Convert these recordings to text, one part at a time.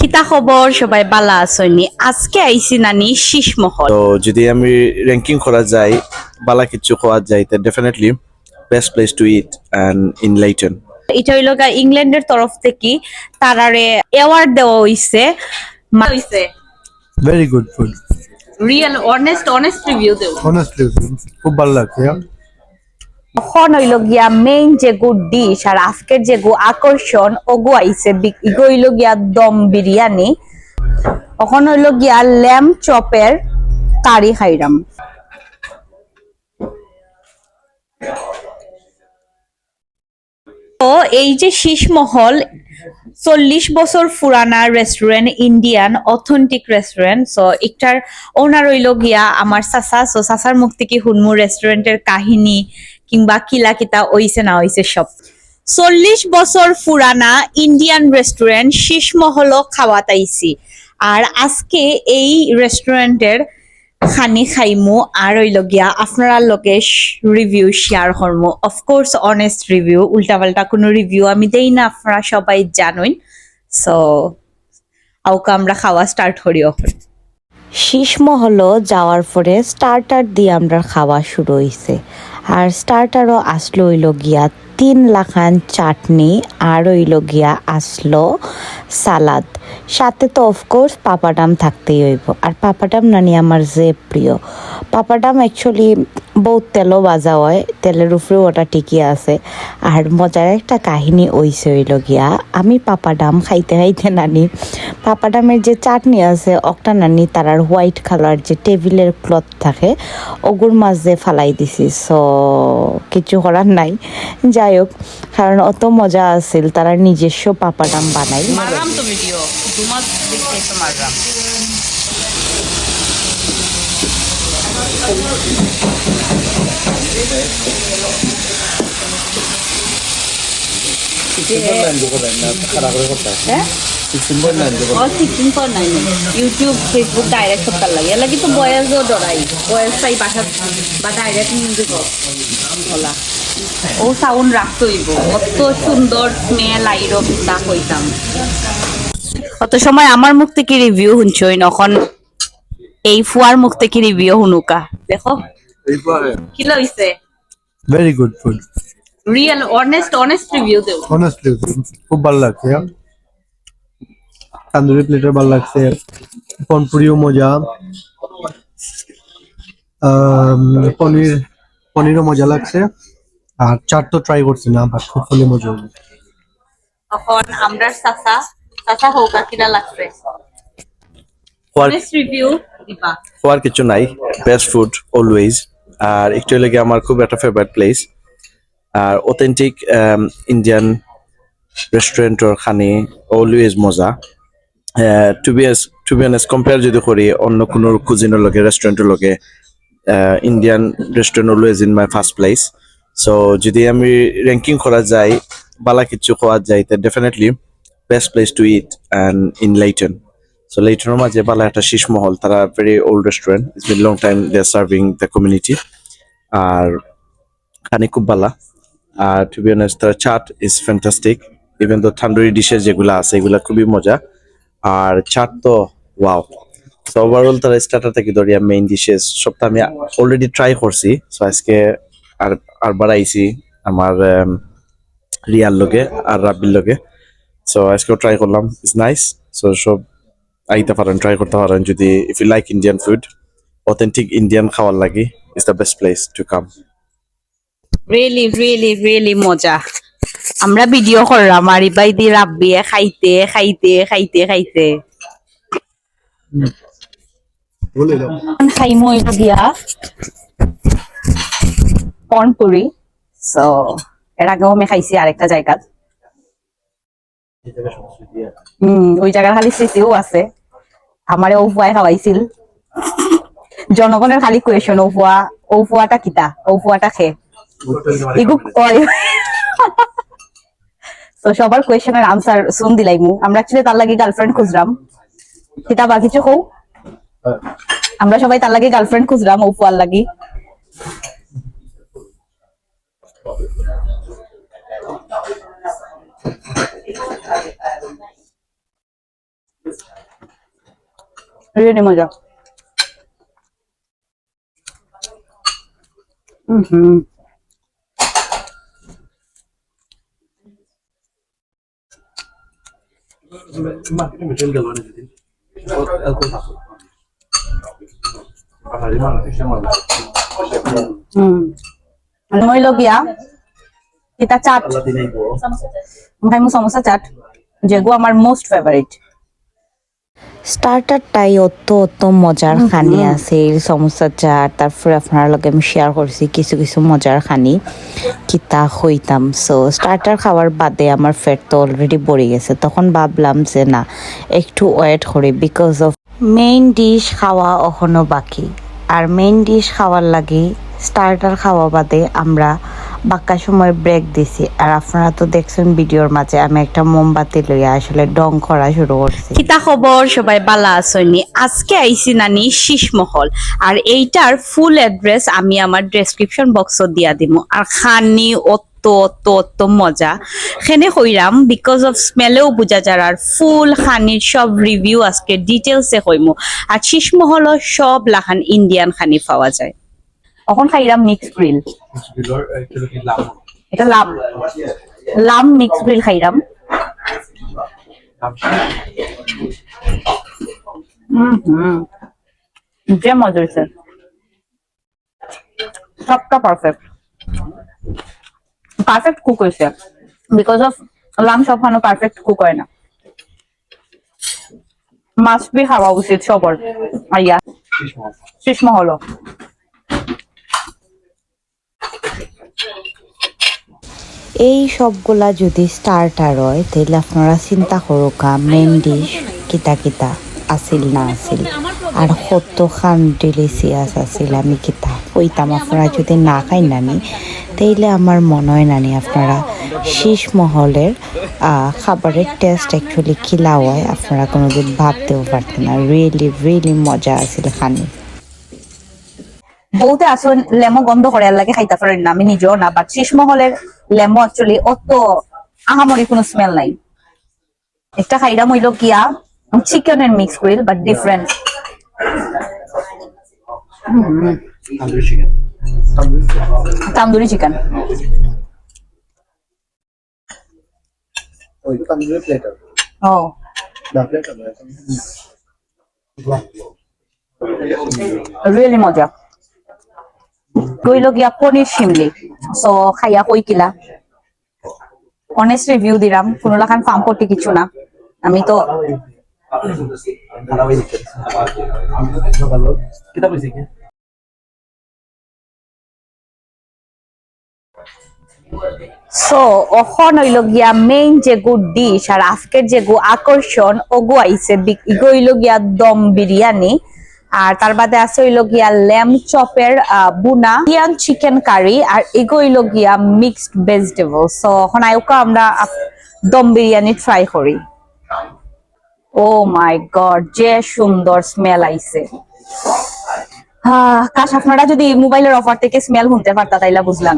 কিতা খবর সবাই বালা আছেন আজকে আইছি নানি শীষমহল তো যদি আমি র্যাঙ্কিং করা যায় বালা কিছু খাওয়া যায় তা definitely best place to eat and in Leyton. এটা হইল ইংল্যান্ডের তরফ থেকে তারারে অ্যাওয়ার্ড দেওয়া হইছে Very good food. Real honest review দেও Honestly, খুব ভালো লাগছে। এখন হইল গিয়া মেইন যে গুড ডিশ আর আজকের যে গো আকর্ষণ ওগো আইছে ইগো হইল গিয়া দম বিরিয়ানি এখন হইল গিয়া ল্যাম্ব চপের কারি খাইরাম তো এই যে শীষমহল 40 বছর পুরানা restaurant Indian authentic restaurant so একটার ওনার হইল গিয়া আমার চাচা সো চাচার মুখ থেকে হুনমু রেস্টুরেন্টের কাহিনী কিংবা কিলা কিতা হইছে না হইছে সব 40 বছর পুরানা ইন্ডিয়ান রেস্টুরেন্ট শীষমহলও খাওয়াতাইছি আর আজকে এই রেস্টুরেন্টের খানি খাইমু আর হইল গিয়া আপনারা লোকে রিভিউ শেয়ার করমু অফকোর্স অনেস্ট রিভিউ উল্টাপাল্টা কোনো রিভিউ আমি দেই না আপনারা সবাই জানেন সো আউকা আমরা খাওয়া স্টার্ট করিও শীষমহলও যাওয়ার পরে স্টার্টার দিয়ে আমরা খাওয়া শুরু হইছে আর স্টার্টারও আসলো হইল গিয়া 3 লাখান চাটনি আর হইল গিয়া আসলো সালাদ সাথে তো অফকোর্স পাপাডাম থাকতেই হইব আর পাপাডাম নানি আমার যে প্রিয় পাপাডাম অ্যাকচুয়ালি বহুত তেলও বাজা হয় তেলের উপরেও ওটা টিকি আছে আর মজার একটা কাহিনী হইছে হইল গিয়া আমি পাপাডাম খাইতে খাইতে নানি পাপাডামের যে চাটনি আছে অকটা নানি তারার হোয়াইট কালার যে টেবিলের ক্লথ থাকে ওগুর মাঝে ফালাই দিছি সো কিছু করার নাই যাই হোক কারণ অত মজা আছিল তারা নিজস্ব পাপাডাম বানাই মারলাম তো ভিডিও দুমাস দেখতে তো মারলাম ইউটিউব ফেসবুক ডাইরেক্ট সব লাগে এর লাগি তো বয়েসও ডরাই বয়েস পাই বাসা বা ডাইরেক্ট মিউজিক বলা ও সাউন্ড রাখতে হইব অত সুন্দর স্মেল আইরো তা কইতাম অত সময় আমার মুখ থেকে রিভিউ শুনছই নখন এই ফুয়ার মুখ থেকে রিভিউ শুনুকা দেখো কি লইছে Very good food. Real honest review দেও Honestly, খুব ভালো লাগছে। তান্দুরি প্লেটার ভালো লাগছে, পনপুরিও মজা, পনিরও মজা লাগছে আর চাট তো ট্রাই করছি না বাট খুব ফুলি মজা হলো। তখন আমরা চাচা হোকা কিনা লাগছে অনেস্ট রিভিউ দিবা খাওয়ার কিছু নাই, বেস্ট ফুড অলওয়েজ। আর একটু লেগে আমার খুব একটা ফেভারিট প্লেস আর অথেন্টিক ইন্ডিয়ান রেস্টুরেন্টর খানি অলওয়েজ মজা। টু বি অনেস্ট কম্পেয়ার যদি করি অন্য কোনো কুজিনের লগে রেস্টুরেন্টের লগে Indian restaurant always in my first place. So যদি আমি র্যাঙ্কিং করা যায় বালা কিছু খাওয়া যায় তা definitely best place to eat and in লাইটন। সো লাইটনের মাঝে বালা একটা শীষমহল তারা very old restaurant it's been long time they are serving the community আর খানি খুব বালা। আর টু বি অনেস্ট তার chaat is fantastic even though থান্ডুরি dishes যেগুলা আছে এগুলা খুবই মজা আর চাট তো ওয়াও। সো ওভারঅল তার স্টার্টার থেকে ধরিয়া মেইন ডিশেস সবটা আমি অলরেডি ট্রাই করছি। সো আজকে আর বাড়াইছি আমার রিয়ার লগে আর রাব্বির লগে। সো আজকেও ট্রাই করলাম, ইটস নাইস। সো সব আইতে পারেন, ট্রাই করতে পারেন যদি if you like Indian food, authentic Indian খাওয়ার লাগি is the best place to come. Really মজা আমরা ভিডিও করলাম আর ইবাই দি রাব্বিয়ে খাইতে খাইমো দিয়া পনপুরি। সো এর আগেও আমি খাইছি আরেকটা জায়গা ওই জায়গার খালি স্মৃতিও আছে আমারে ওফুয়াই খাওয়াইছিল জনগণের খালি কোয়েশন ওফুয়াটা কিতা ওফুয়াটা খে ইগু কয় তো সবার কোয়েশনের আনসার শুন দিলাইমু আমরা অ্যাকচুয়ালি তার লাগি গার্লফ্রেন্ড খুঁজরাম কিতা বা কিছু কও আমরা সবাই তার লাগি গার্লফ্রেন্ড খুঁজরাম ওফুয়ার লাগি রিয়েলি মজা। হইল গিয়া এটা চাট, ভাইমু সমোসা চাট, যেগুলো আমার মোস্ট ফেভারিট। স্টার্টারটাই অত অত মজার খানি আছে, সমোসা চাট, তারপরে আপনার লগে আমি শেয়ার করছি কিছু কিছু মজার খানি কিতা হইতাম। সো স্টার্টার খাওয়ার বাদে আমার ফ্যাট তো অলরেডি পড়ে গেছে, তখন ভাবলাম যে না একটু ওয়েট করি, বিকজ অফ মেইন ডিশ খাওয়া এখনো বাকি। আর মেইন ডিশ খাওয়ার লাগে স্টার্টার খাওয়া বাদে আমরা বাক্কা সময় ব্রেক দিছি। আর আপনারা তো দেখছেন ভিডিওর মাঝে আমি একটা মোমবাতি লইয়া আসলে ডং করা শুরু করছি। কিতা খবর, সবাই বালা আসনি? আজকে আইছি নানি শীষমহল, আর এইটার ফুল অ্যাড্রেস আমি আমার ডেসক্রিপশন বক্সত দিয়া দিমু। আর খানি অত অত অত মজা খেনে হইরাম, বিকজ অফ স্মেলেও বুঝা যার। আর ফুল খানির সব রিভিউ আজকে ডিটেলসে হইমু। আর শীষমহলও সব লাখান ইন্ডিয়ান খানি পাওয়া যায়। এখন খাইরাম মিক্স গ্রিল, এটা লাম লাম মিক্স গ্রিল খাইরাম। যে মজা হয়েছে, সবটা পারফেক্ট পারফেক্ট কুক হয়েছে, বিকজ অফ লাম সব খানো পারফেক্ট কুক হয় না। মাস্ট বি খাওয়া উচিত সবার। আইয়া শীষমহল এই সবগুলা যদি স্টার্টার হয় তাহলে আপনারা চিন্তা করুকা মেন ডিশ কিতা কিতা আসিল না আসিল, আর কত খান ডিলিসিয়াস আসিল। আমি কিতা কইতাম, আপনারা যদি না খাই নানি তাইলে আমার মনে হয় নানি আপনারা শীষমহলের খাবারের টেস্ট অ্যাকচুয়ালি খিলা হয় আপনারা কোনোদিন ভাবতেও পারতেন না। রিয়েলি রিয়েলি মজা আসিল খানি। বলতে আসলে লেমো গন্ধ করে আর লাগে খাইতে পারেন না, আমি নিজেও না, বাট শীষমহলের লেমো অ্যাকচুয়ালি অত আহামরি কোনো স্মেল নাই। একটা খাইরাম হইলো কিয়া চিকেনের mix grill, but different. Tandoori chicken, ও রিয়েলি মজা। কইলো গিয়া পনির শিমলি, সো খাইয়া কই কিলা অনেস্ট রিভিউ দিলাম, কোনো লাখান ফার্ম করতে কিছু না। আমি তো সো এখন হইল গিয়া মেইন যে গু ডিশ আর আজকের যে গু আকর্ষণ ওগু আইছে, ইগো হইল গিয়া দম বিরিয়ানি। আর তার বাদে আছে হইল গিয়া ল্যাম চপের বুনা, ইন্ডিয়ান চিকেন কারি, আর এগো হইল গিয়া মিক্সড ভেজিটেবল। সো এখন আয়োকা আমরা দম বিরিয়ানি ট্রাই করি। ও মাই গড, যে সুন্দর স্মেল আইছে। কাশ আপনারা যদি মোবাইলের অফার থেকে স্মেল শুনতে পারতা তাইলা বুঝলাম।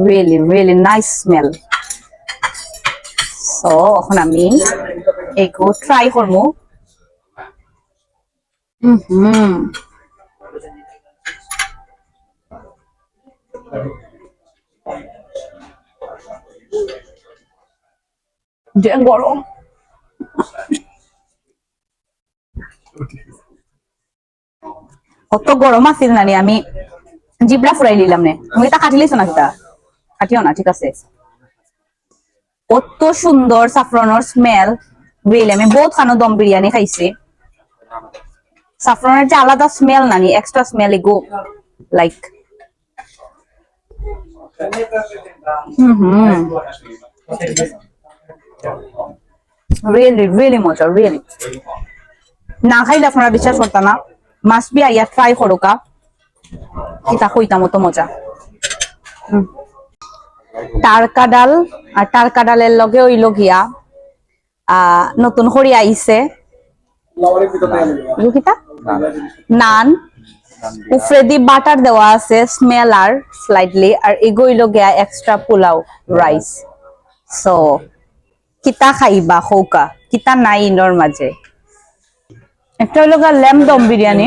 Really, really nice smell. So, এখন আমি এগো ট্রাই করবো। যে গরম, কত গরম আছিল নানি, আমি জিবরা ফুরাই নিলাম নে। তুমি তা কাটি লাইছো না, সেটা কাটিও না, ঠিক আছে। কত সুন্দর সাফরনের স্মেল। রিয়েলি আমি বহুত খানো দম বিরিয়ানি খাইছি, সাফরনের যে আলাদা স্মেল নানি, এক্সট্রা স্মেল এগো লাইক রিয়েলি রিয়েলি মজা। রিয়েলি না খাইলে আপনারা বিশ্বাস করতা না, মাস্ট বি আইয়া ট্রাই করোকা, এটা কইতাম মতো মজা। টারকা ডাল, আর টারকা ডালের লগে হইল গিয়া নতুন করে আইছে নান, উফরে দি বাটার দেওয়া আছে স্মেল আর স্লাইটলি, আর এগো হইল গিয়া এক্সট্রা পোলাও রাইস। সো কিতা খাইবা হৌকা কিতা নাই ইনর মাঝে একটা হলো ল্যাম দম বিরিয়ানি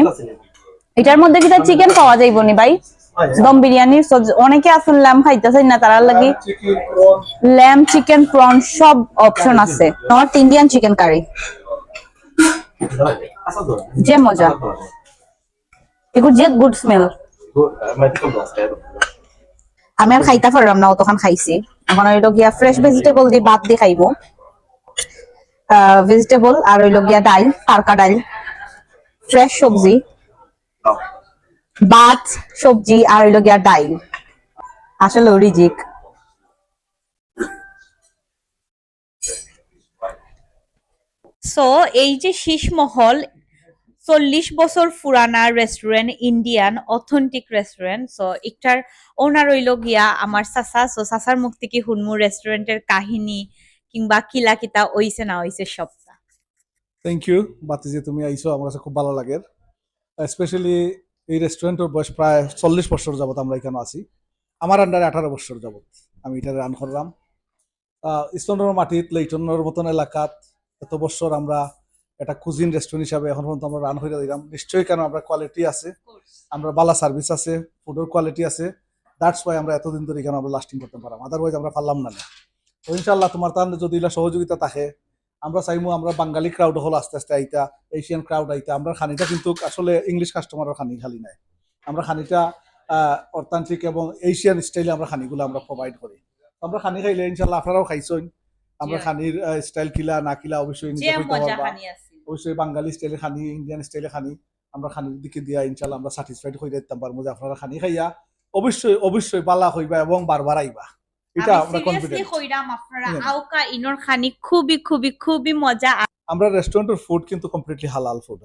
এটার মধ্যে কিতা চিকেন পাওয়া যাইব নি ভাই দম বিরিয়ানির অনেকে আছেন ল্যাম খাইতেছেন না তারা লাগি ল্যাম চিকেন প্রন সব অপশন আছে নর্থ ইন্ডিয়ান চিকেন কারি যে মজা এগুলো যে গুড স্মেল আমি আর খাইতে পারলাম না অতক্ষণ খাইছি এখন হইলো গিয়া ফ্রেশ ভেজিটেবল দিয়ে ভাত দিয়ে খাইবো ভেজিটেবল আর হইলো গিয়া ডাল পারকা ডাল ফ্রেশ সবজি ভাত সবজি আর হইলো গিয়া ডাল আসলে রিজিক সো এই যে শীষমহল 40 বছর পুরানা restaurant Indian authentic restaurant so একটার ওনার হইল গিয়া আমার চাচা সো চাচার মুখ থেকে হুনমু রেস্টুরেন্টের কাহিনী কিংবা কিলা কিতা হইছে না হইছে সবটা থ্যাংক ইউ বাতি যে তুমি আইছো আমার কাছে খুব ভালো লাগে স্পেশালি এই রেস্টুরেন্টের বয়স প্রায় 40 বছর যাবত আমরা এখানে আছি আমার আন্ডারে 18 বছর যাবত আমি এটা রান করলাম ইস্টনের মাটিত লেইটনের মতন এলাকাত এত বছর আমরা একটা কুজিন রেস্টুরেন্ট হিসাবে এখন পর্যন্ত আমরা রান হয়ে দিলাম নিশ্চয়ই কেন আমরা কোয়ালিটি আছে আমরা ভালো সার্ভিস আছে ফুডের কোয়ালিটি আছে দ্যাটস ওয়াই আমরা এতদিন ধরে এখানে আমরা লাস্টিং করতে পারলাম আদারওয়াইজ আমরা পারলাম না তো ইনশাল্লাহ তোমার তাহলে যদি এগুলা সহযোগিতা থাকে আমরা চাইমু আমরা বাঙালি ক্রাউড হল আস্তে আস্তে আইতা এশিয়ান ক্রাউড আইতা আমরা খানিটা কিন্তু আসলে ইংলিশ কাস্টমারের খানি খালি নাই আমরা খানিটা অর্থান্তিক এবং এশিয়ান স্টাইলে আমরা খানিগুলো আমরা প্রোভাইড করি আমরা খানি খাইলে ইনশাল্লাহ আপনারাও খাইছেন আমরা খানির স্টাইল কিলা না কিলা অবশ্যই নিজে কইতে পারবা অবশ্যই বাঙালি স্টাইলে খানি ইন্ডিয়ান স্টাইলে খানি আমরা খানির দিকে দিয়া ইনশাল্লাহ আমরা স্যাটিসফাইড হয়ে যেতাম পারবো যে আপনারা খানি খাইয়া অবশ্যই অবশ্যই বালা হইবা এবং বারবার আইবা এটা আমরা কনফিডেন্ট কইরাম আপনারা আওকা ইনর খানি খুবই খুবই খুবই মজা আমরা রেস্টুরেন্টের ফুড কিন্তু কমপ্লিটলি হালাল food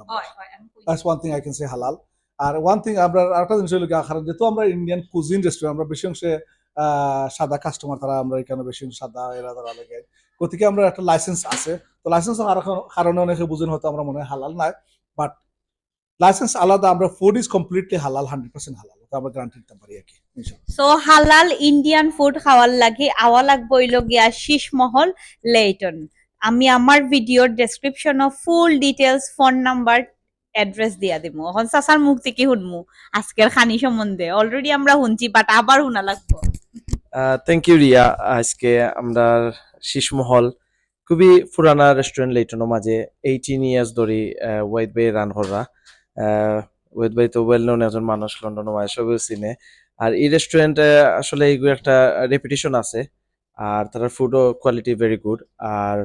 that's one thing I can say হালাল আর ওয়ান থিং আমরা আরেকটা জিনিস হলো কারণ যেহেতু আমরা ইন্ডিয়ান কুজিন রেস্টুরেন্ট আমরা বেশি অংশে সাদা কাস্টমার তারা আমরা এখানে বেশি সাদা এরা তারা লাগে গতিকে আমরা একটা লাইসেন্স আছে তো লাইসেন্স কারণে অনেকে বুঝেন হয়তো আমরা মনে হয় হালাল নাই বাট লাইসেন্স আলাদা আমরা ফুড ইজ কমপ্লিটলি হালাল 100% হালাল আমরা গ্যারান্টি দিতে পারি আর কি সো হালাল ইন্ডিয়ান ফুড খাওয়ার লাগে আওয়া লাগবে হইলো গিয়া শীষমহল লেইটন আমি আমার ভিডিওর ডেসক্রিপশনে full details phone number address দিয়া দিমু এখন চাচার মুখ থেকে শুনমু আজকের খানি সম্বন্ধে অলরেডি আমরা শুনছি বাট আবার শোনা লাগবে থ্যাংক ইউ রিয়া আজকে আমরা শীষমহল খুবই পুরানা রেস্টুরেন্ট লেইটনের মাঝে 18 ইয়ার্স ধরে ওয়াইদ ভাই রান করা ওয়াইদ ভাই তো ওয়েল নোন একজন মানুষ লন্ডনের মাঝে সবাই চিনে আর এই রেস্টুরেন্টে আসলে এইগুলো একটা রেপুটেশন আছে আর তার ফুডও কোয়ালিটি ভেরি গুড আর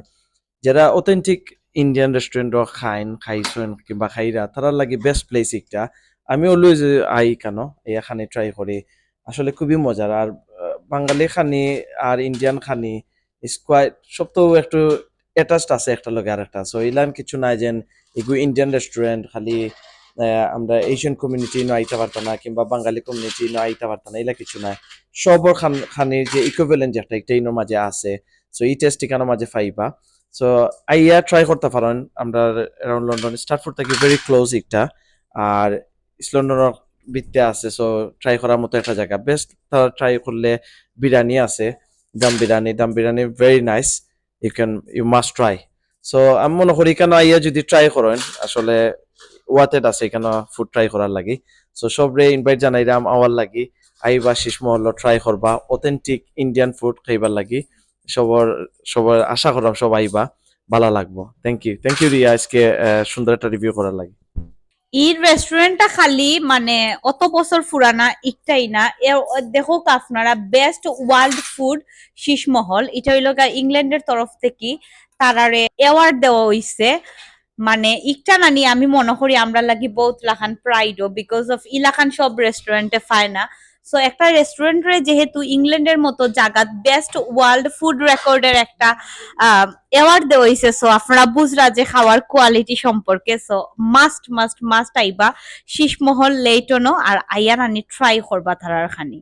যারা অথেন্টিক ইন্ডিয়ান রেস্টুরেন্টও খাইছেন কিংবা খাইরা তারা লাগে বেস্ট প্লেস একটা আমি অলওয়েজ আই কেন এই খানি ট্রাই করি আসলে খুবই মজার আর বাঙালি খানি আর ইন্ডিয়ান খানি ইজ কোয়াইট সব তো একটু অ্যাটাচড আছে একটা লগে আর একটা সো ইলান কিছু নাই যেন এগু ইন্ডিয়ান রেস্টুরেন্ট খালি আমরা এশিয়ান কমিউনিটি নো আইতে পারতাম না কিংবা বাঙালি কমিউনিটি নো আইতে পারতাম না এলা কিছু নাই সবর খানির যে ইকুইভ্যালেন্ট যেটা একটা ইনোর মাঝে আছে সো এই টেস্ট ঠিকানোর মাঝে পাইবা সো আইয়া ট্রাই করতে পারেন আমরা অ্যারাউন্ড লন্ডন স্টার্টফোর্ড থেকে ভেরি ক্লোজ একটা আর ইস্ট লন্ডনের ভিত্তে আছে সো ট্রাই করার মতো একটা জায়গা বেস্ট তারা ট্রাই করলে বিরিয়ানি আছে dum biryani very nice you must try so আমি মনে করি কেন আইয়া যদি ট্রাই করেন আসলে ওয়াতেড আছে এখানে ফুড ট্রাই করার লাগি সো সবরে ইনভাইট জানাইরাম আওয়ার লাগি আইবা শীষমহল ট্রাই করবা অথেন্টিক ইন্ডিয়ান ফুড খাইবার লাগি সবার আশা করলাম সব আইবা ভালো লাগবো থ্যাংক ইউ রিয়া আজকে সুন্দর একটা রিভিউ করার লাগে এই রেস্টুরেন্টটা খালি মানে অত বছর পুরানা একটাই না দেখো আপনারা বেস্ট ওয়ার্ল্ড ফুড শীষমহল এটা হইল ইংল্যান্ডের তরফ থেকে তারারে অ্যাওয়ার্ড দেওয়া হইছে মানে একটা নানি আমি মনে করি আমরা লাগি বহুত লাখান প্রাইডও বিকজ অফ ইলাখান সব রেস্টুরেন্টে পায় না সো একটা রেস্টুরেন্টে যেহেতু ইংল্যান্ডের মতো জায়গাত বেস্ট ওয়ার্ল্ড ফুড রেকর্ডের একটা অ্যাওয়ার্ড দেওয়া হয়েছে সো আপনারা বুঝরা যে খাওয়ার কোয়ালিটি সম্পর্কে সো মাস্ট আইবা শীষমহল লেইটনও আর আইয়া নানি ট্রাই করবা তারার খানি